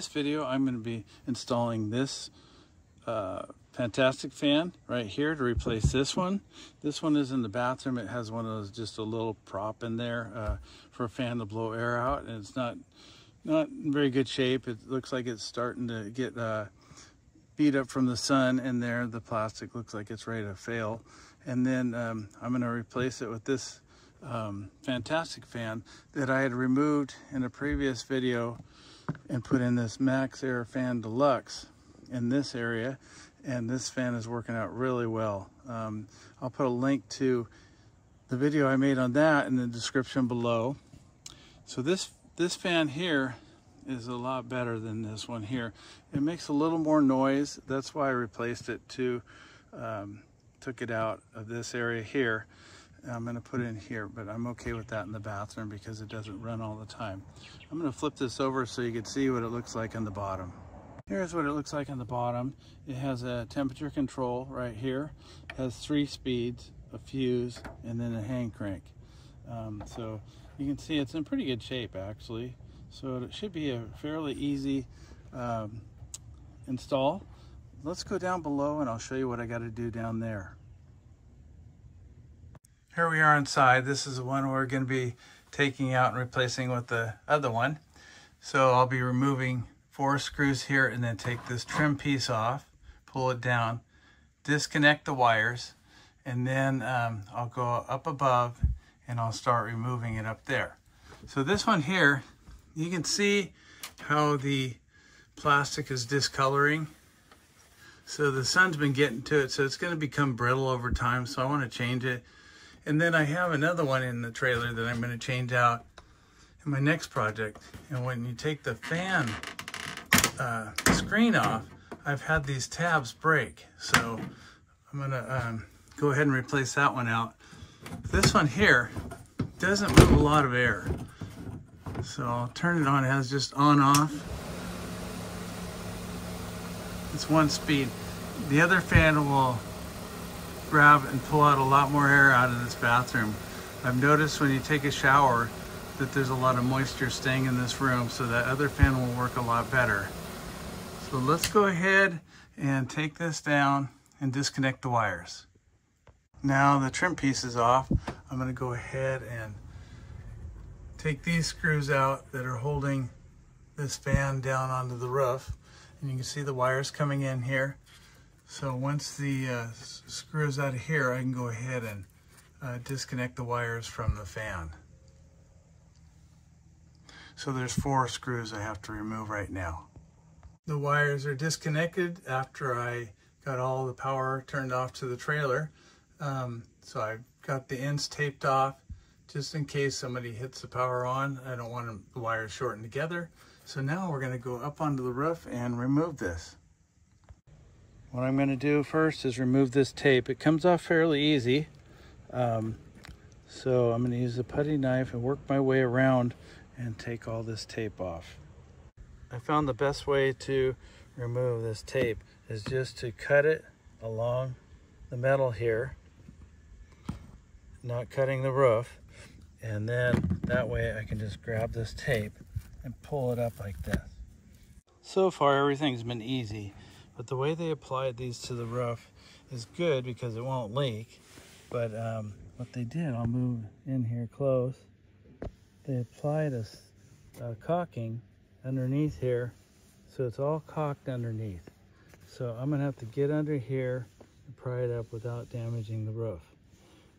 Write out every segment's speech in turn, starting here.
this video, I'm going to be installing this Fan-Tastic fan right here to replace this one. This one is in the bathroom. It has one of those, just a little prop in there for a fan to blow air out, and it's not in very good shape. It looks like it's starting to get beat up from the sun in there. The plastic looks like it's ready to fail. And then I'm going to replace it with this Fan-Tastic fan that I had removed in a previous video and put in this MAXXFAN DELUXE in this area, and this fan is working out really well. I'll put a link to the video I made on that in the description below. So this fan here is a lot better than this one here. It makes a little more noise. That's why I replaced it too. Took it out of this area here. I'm going to put it in here, but I'm okay with that in the bathroom because it doesn't run all the time. I'm going to flip this over so you can see what it looks like on the bottom. Here's what it looks like on the bottom. It has a temperature control right here. It has 3 speeds, a fuse, and then a hand crank. So you can see it's in pretty good shape actually. So it should be a fairly easy install. Let's go down below and I'll show you what I got to do down there. Here we are inside. This is the one we're going to be taking out and replacing with the other one. So I'll be removing 4 screws here and then take this trim piece off, pull it down, disconnect the wires, and then I'll go up above and I'll start removing it up there. So this one here, you can see how the plastic is discoloring. So the sun's been getting to it, so it's going to become brittle over time, so I want to change it. And then I have another one in the trailer that I'm going to change out in my next project. And when you take the fan screen off, I've had these tabs break. So I'm going to go ahead and replace that one out. This one here doesn't move a lot of air. So I'll turn it on. It has just on-off. It's 1 speed. The other fan will grab and pull out a lot more air out of this bathroom. I've noticed when you take a shower that there's a lot of moisture staying in this room, so that other fan will work a lot better. So let's go ahead and take this down and disconnect the wires. Now the trim piece is off. I'm going to go ahead and take these screws out that are holding this fan down onto the roof. And you can see the wires coming in here. So once the screw is out of here, I can go ahead and disconnect the wires from the fan. So there's 4 screws I have to remove right now. The wires are disconnected after I got all the power turned off to the trailer. So I've got the ends taped off just in case somebody hits the power on. I don't want the wires shortened together. So now we're going to go up onto the roof and remove this. What I'm going to do first is remove this tape. It comes off fairly easy. So I'm going to use the putty knife and work my way around and take all this tape off. I found the best way to remove this tape is just to cut it along the metal here, not cutting the roof, and then that way I can just grab this tape and pull it up like this. So far everything's been easy, but the way they applied these to the roof is good because it won't leak. But what they did, I'll move in here close, they applied a caulking underneath here, so it's all caulked underneath. So I'm gonna have to get under here and pry it up without damaging the roof.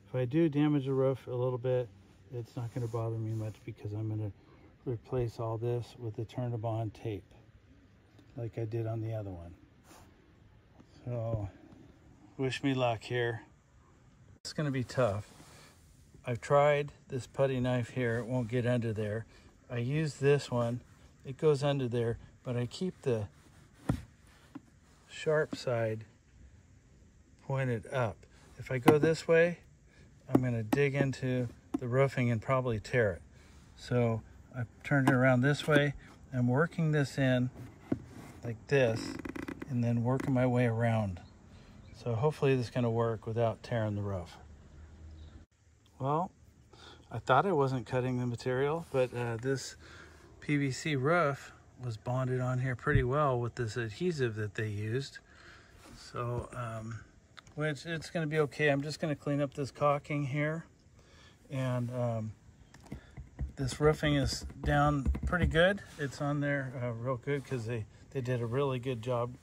If I do damage the roof a little bit, it's not gonna bother me much because I'm gonna replace all this with the EternaBond tape like I did on the other one. So wish me luck here. It's going to be tough. I've tried this putty knife here, it won't get under there. I use this one, it goes under there, but I keep the sharp side pointed up. If I go this way, I'm going to dig into the roofing and probably tear it. So I've turned it around this way. I'm working this in like this and then working my way around. So hopefully this is going to work without tearing the roof. Well, I thought I wasn't cutting the material, but this PVC roof was bonded on here pretty well with this adhesive that they used. So, which it's going to be okay. I'm just going to clean up this caulking here. And this roofing is down pretty good. It's on there real good because they did a really good job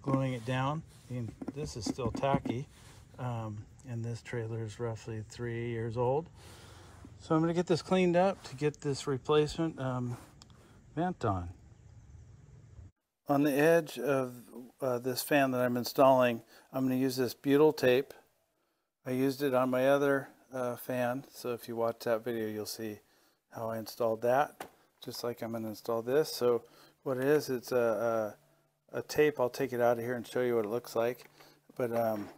gluing it down. I mean, this is still tacky. And this trailer is roughly 3 years old. So I'm going to get this cleaned up to get this replacement vent on. On the edge of this fan that I'm installing, I'm going to use this butyl tape. I used it on my other fan, so if you watch that video you'll see how I installed that, just like I'm going to install this. So what it is, it's a tape. I'll take it out of here and show you what it looks like. But I'm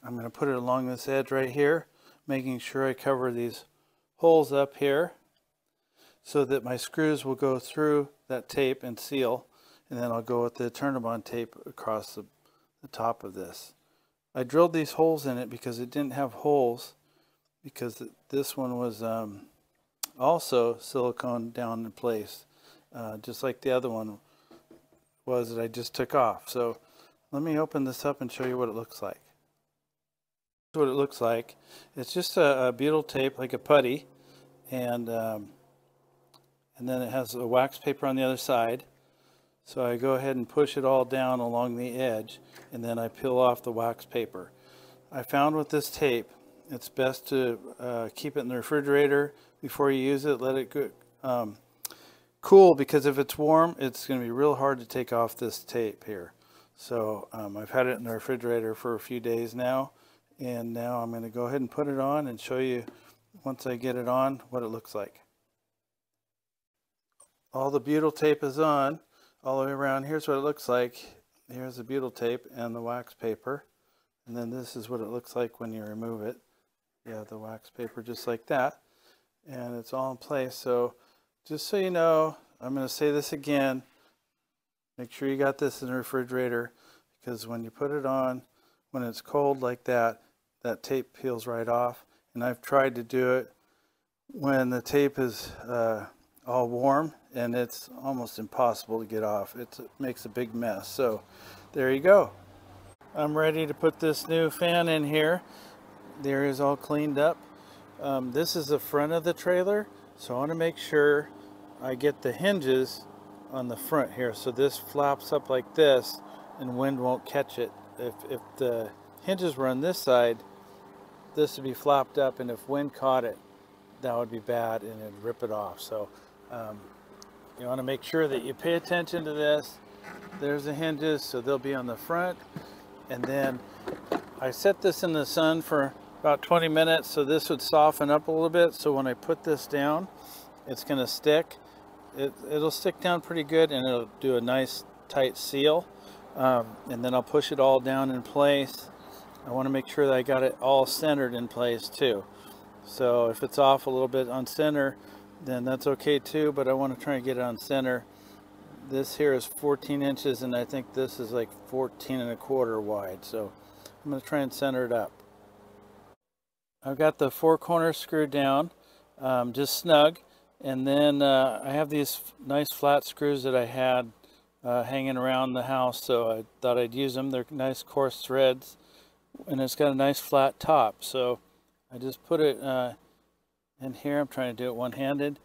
going to put it along this edge right here, making sure I cover these holes up here so that my screws will go through that tape and seal, and then I'll go with the EternaBond tape across the top of this. I drilled these holes in it because it didn't have holes, because this one was also silicone down in place, just like the other one was that I just took off. So let me open this up and show you what it looks like. What it looks like. It's just a butyl tape, like a putty, and then it has a wax paper on the other side. So I go ahead and push it all down along the edge, and then I peel off the wax paper. I found with this tape, it's best to keep it in the refrigerator before you use it. Let it go, cool, because if it's warm, it's going to be real hard to take off this tape here. So I've had it in the refrigerator for a few days now. And now I'm going to go ahead and put it on and show you, once I get it on, what it looks like. All the butyl tape is on all the way around. Here's what it looks like. Here's the butyl tape and the wax paper. And then this is what it looks like when you remove it. You have the wax paper just like that. And it's all in place. So just so you know, I'm going to say this again. Make sure you got this in the refrigerator, because when you put it on, when it's cold like that, that tape peels right off. And I've tried to do it when the tape is all warm, and it's almost impossible to get off. It makes a big mess. So there you go. I'm ready to put this new fan in here. There is all cleaned up. This is the front of the trailer, so I want to make sure I get the hinges on the front here. So this flaps up like this and wind won't catch it. If the hinges were on this side, this would be flapped up, and if wind caught it, that would be bad and it'd rip it off. So you want to make sure that you pay attention to this. There's the hinges, so they'll be on the front. And then I set this in the sun for about 20 minutes so this would soften up a little bit. So when I put this down, it's going to stick. It'll stick down pretty good, and it'll do a nice tight seal. And then I'll push it all down in place. I want to make sure that I got it all centered in place too. So if it's off a little bit on center, then that's okay too, but I want to try and get it on center. This here is 14 inches, and I think this is like 14 1/4 wide. So I'm going to try and center it up. I've got the 4 corners screwed down, just snug. And then I have these nice flat screws that I had hanging around the house, so I thought I'd use them. They're nice coarse threads, and it's got a nice flat top. So I just put it in here. I'm trying to do it one-handed.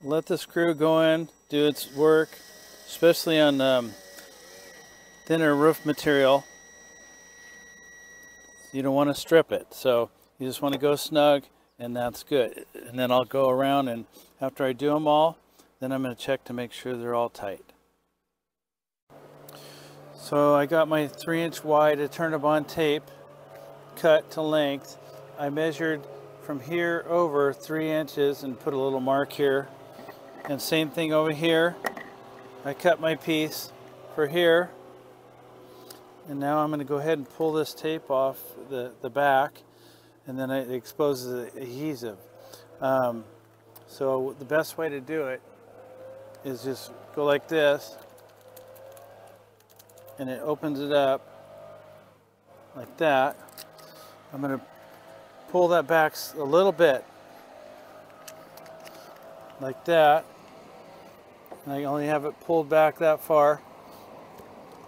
Let the screw go in, do its work, especially on thinner roof material. You don't want to strip it, so you just want to go snug, and that's good. And then I'll go around, and after I do them all, then I'm going to check to make sure they're all tight. So I got my 3-inch wide EternaBond tape cut to length. I measured from here over 3 inches and put a little mark here. And same thing over here. I cut my piece for here. And now I'm going to go ahead and pull this tape off the back, and then it exposes the adhesive. So the best way to do it is just go like this, and it opens it up like that. I'm going to pull that back a little bit like that, I only have it pulled back that far.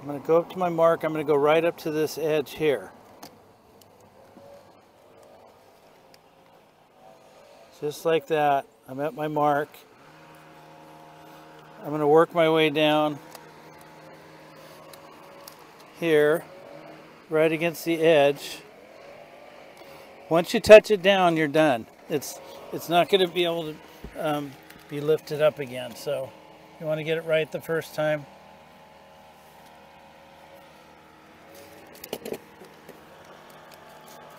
I'm going to go up to my mark. I'm going to go right up to this edge here. Just like that. I'm at my mark. I'm going to work my way down here, right against the edge. Once you touch it down, you're done. It's not going to be able to be lifted up again. So you want to get it right the first time.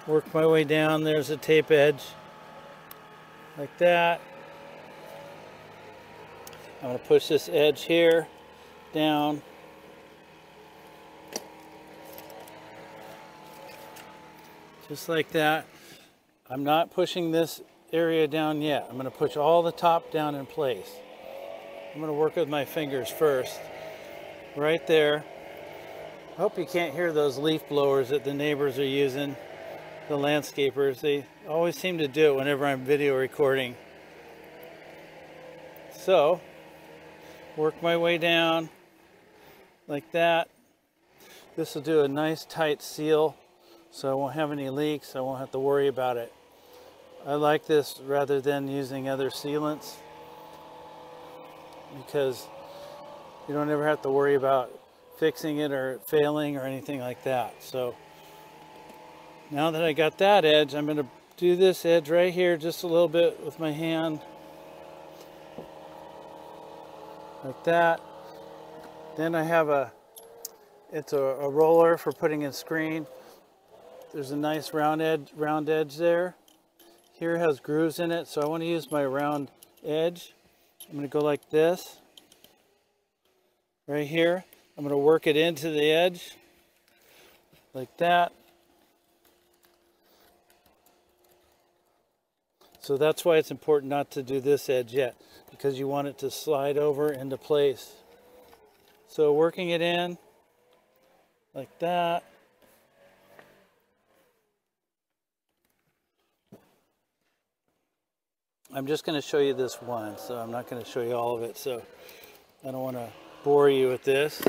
Work my way down. There's a tape edge, like that. I'm going to push this edge here down. Just like that. I'm not pushing this area down yet. I'm going to push all the top down in place. I'm going to work with my fingers first. Right there. I hope you can't hear those leaf blowers that the neighbors are using, the landscapers. They always seem to do it whenever I'm video recording. So, work my way down like that. This will do a nice tight seal, so I won't have any leaks. I won't have to worry about it. I like this rather than using other sealants because you don't ever have to worry about fixing it or failing or anything like that. So now that I got that edge, I'm going to do this edge right here just a little bit with my hand. Like that. Then I have it's a roller for putting in screen. There's a nice round edge there. Here has grooves in it, so I want to use my round edge. I'm going to go like this. Right here. I'm going to work it into the edge. Like that. So that's why it's important not to do this edge yet, because you want it to slide over into place. So working it in like that. I'm just going to show you this one, so I'm not going to show you all of it, so I don't want to bore you with this.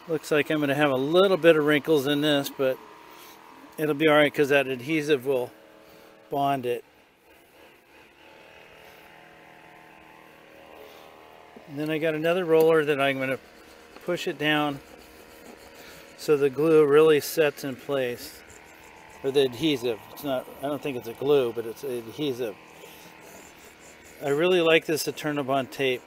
Looks like I'm going to have a little bit of wrinkles in this, but it'll be alright because that adhesive will bond it. And then I got another roller that I'm going to push it down so the glue really sets in place. Or the adhesive. It's not, I don't think it's a glue, but it's an adhesive. I really like this EternaBond tape.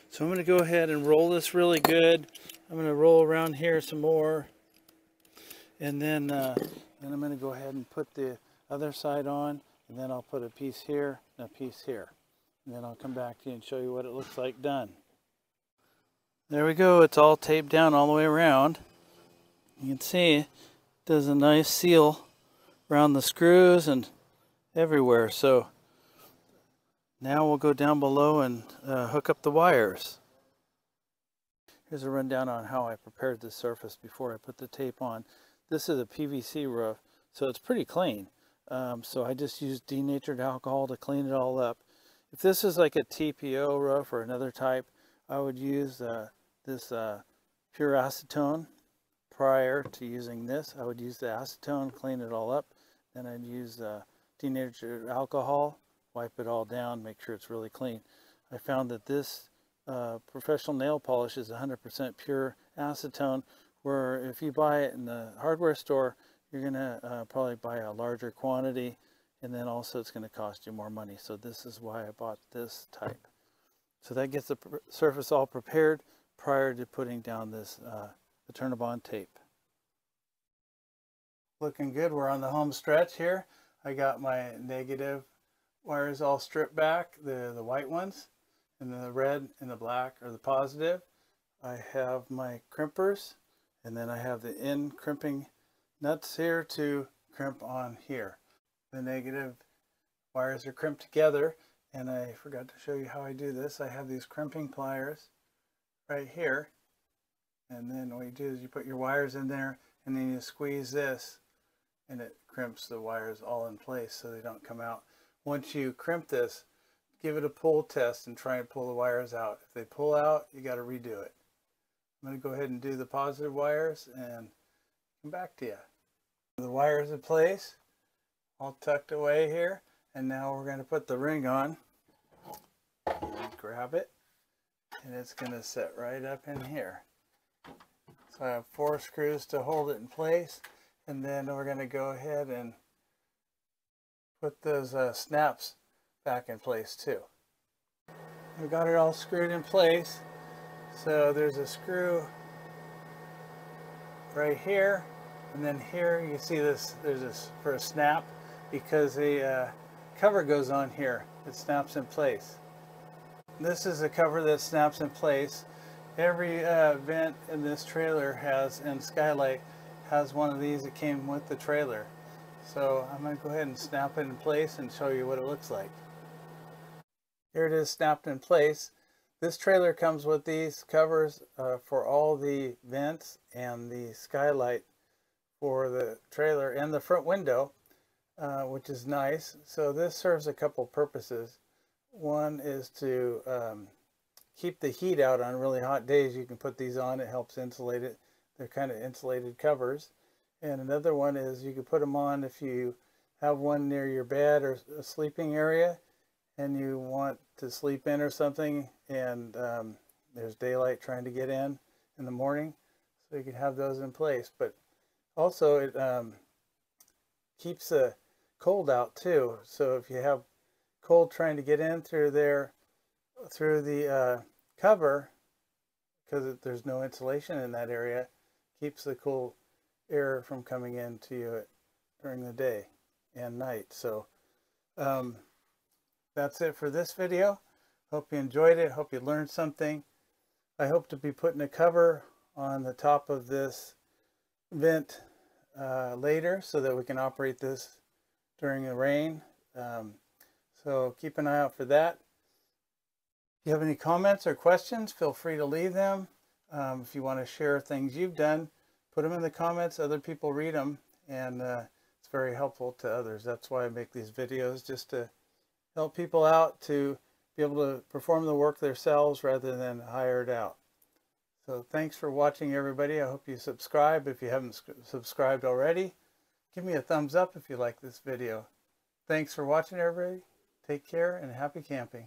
So I'm going to go ahead and roll this really good. I'm going to roll around here some more. And then I'm going to go ahead and put the other side on. And then I'll put a piece here and a piece here. And then I'll come back to you and show you what it looks like done. There we go. It's all taped down all the way around. You can see it does a nice seal around the screws and everywhere. So now we'll go down below and hook up the wires. Here's a rundown on how I prepared the surface before I put the tape on. This is a PVC roof, so it's pretty clean. So I just used denatured alcohol to clean it all up. If this is like a TPO roof or another type, I would use this pure acetone. Prior to using this, I would use the acetone, clean it all up. Then I'd use denatured alcohol, wipe it all down, make sure it's really clean. I found that this professional nail polish is 100% pure acetone, where if you buy it in the hardware store, you're going to probably buy a larger quantity, and then also it's going to cost you more money. So this is why I bought this type. So that gets the surface all prepared prior to putting down this EternaBond tape. Looking good. We're on the home stretch here. I got my negative wires all stripped back, the white ones, and the red and the black are the positive. I have my crimpers, and then I have the end crimping nuts here to crimp on here. The negative wires are crimped together, And I forgot to show you how I do this. I have these crimping pliers right here. And then what you do is you put your wires in there and then you squeeze this and it crimps the wires all in place so they don't come out. Once you crimp this, give it a pull test and try and pull the wires out. If they pull out, you got to redo it. I'm going to go ahead and do the positive wires and come back to you. The wires in place, all tucked away here, and now we're going to put the ring on. And grab it, and it's going to sit right up in here. So I have 4 screws to hold it in place, and then we're going to go ahead and put those snaps back in place too. I've got it all screwed in place. So there's a screw right here, and then here you see this, there's this for a snap, because the cover goes on here. It snaps in place. This is a cover that snaps in place. Every vent in this trailer has, and skylight has one of these that came with the trailer. So I'm going to go ahead and snap it in place and show you what it looks like. Here it is snapped in place. This trailer comes with these covers for all the vents and the skylight for the trailer and the front window, which is nice. So this serves a couple purposes. One is to keep the heat out on really hot days. You can put these on, it helps insulate it. They're kind of insulated covers. And another one is you can put them on if you have one near your bed or a sleeping area and you want to sleep in or something, and there's daylight trying to get in the morning, so you can have those in place. But also it keeps the cold out too. So if you have cold trying to get in through there, through the cover, because there's no insulation in that area, keeps the cool air from coming into you during the day and night. So that's it for this video. Hope you enjoyed it. Hope you learned something. I hope to be putting a cover on the top of this vent later so that we can operate this during the rain. So keep an eye out for that. If you have any comments or questions, feel free to leave them. If you want to share things you've done, put them in the comments. Other people read them, and it's very helpful to others. That's why I make these videos, just to help people out to be able to perform the work themselves rather than hire it out. So thanks for watching, everybody. I hope you subscribe. If you haven't subscribed already, give me a thumbs up if you like this video. Thanks for watching, everybody. Take care and happy camping.